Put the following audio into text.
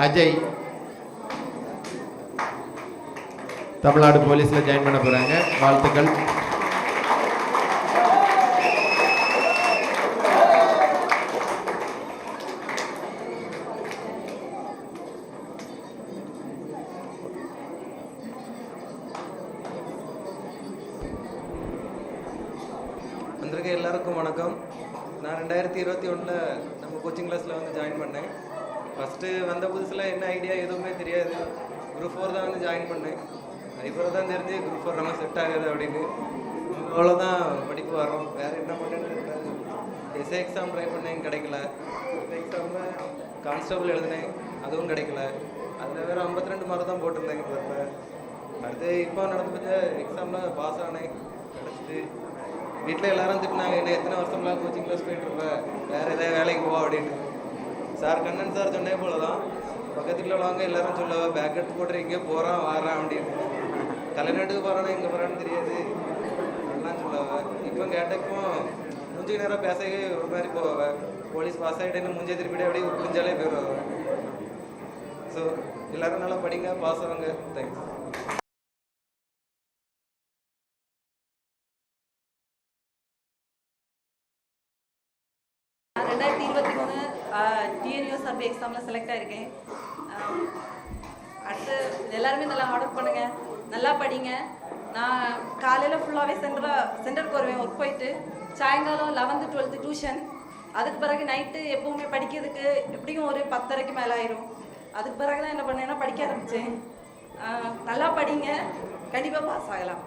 அஜய் தமிழ்நாடு போலீஸ்ல ஜாயின் பண்ண போறாங்க. வாழ்த்துக்கள். வந்திருக்க எல்லாருக்கும் வணக்கம். நான் 2021 நம்ம கோச்சிங் கிளாஸில் வந்து ஜாயின் பண்ணேன். ஃபஸ்ட்டு வந்த புதுசில் என்ன ஐடியா எதுவுமே தெரியாது. குரூப் 4 தான் வந்து ஜாயின் பண்ணேன். அதுக்கப்புறம் தான் தெரிஞ்சு குரூப் 4 நம்ம செட் ஆகுது அப்படின்னு. அவ்வளோதான் படிப்பு வரோம். வேறு என்ன பண்ணுறது? எஸ்ஏ எக்ஸாம் ட்ரை பண்ணேன், கிடைக்கல. எக்ஸாமில் கான்ஸ்டபிள் எழுதினேன், அதுவும் கிடைக்கல. அதில் வேறு 52 மார்க் தான் போட்டிருந்தேங்க. அடுத்து இப்போ நடந்து போச்ச எக்ஸாமில் பாஸ் ஆனேன், கிடச்சிட்டு. வீட்டில் எல்லாரும் திட்டினாங்க, என்ன எத்தனை வருஷம்லாம் கோச்சிங் கிளாஸ் போயிட்டுருப்பேன், வேறு எதாவது வேலைக்கு போவா அப்படின்னு. சார் கண்ணன் சார் சொன்னே போல தான் பக்கத்தில் உள்ளவங்க எல்லாரும் சொல்லுவா, பேக் எடுத்து போட்டு இங்கே போகிறான் வாரான் அப்படின்னு. தலைநாட்டுக்கு போகிறானா எங்கே போகிறான்னு தெரியாது எல்லாம் சொல்லுவா. இப்போ கேட்டப்போ மூஞ்சி நேரம் பேசவே ஒரு மாதிரி போவா. போலீஸ் பாஸ் ஆகிட்டேன்னு மூஞ்சி திருப்பிட்டு அப்படியே புரிஞ்சாலே போயிடுவா. ஸோ எல்லோரும் நல்லா படிங்க, பாஸ் ஆகுங்க. தேங்க்ஸ். நான் 2023 டிஎன்யூஎஸ்ஆர்பி எக்ஸாமில் செலக்ட் ஆகிருக்கேன். அடுத்து எல்லாருமே நல்லா ஹார்ட் ஒர்க் பண்ணுங்கள், நல்லா படிங்க. நான் காலையில் ஃபுல்லாகவே சென்டருக்கு வருவேன், ஒர்க் போயிட்டு சாயங்காலம் 11th 12th டியூஷன். அதுக்கு பிறகு நைட்டு எப்போவுமே படிக்கிறதுக்கு எப்படியும் ஒரு 10:30க்கு மேலே ஆயிரும். அதுக்கு பிறகு தான் என்ன பண்ணேன்னா படிக்க ஆரம்பித்தேன். நல்லா படிங்க, கண்டிப்பாக பாஸ் ஆகலாம்.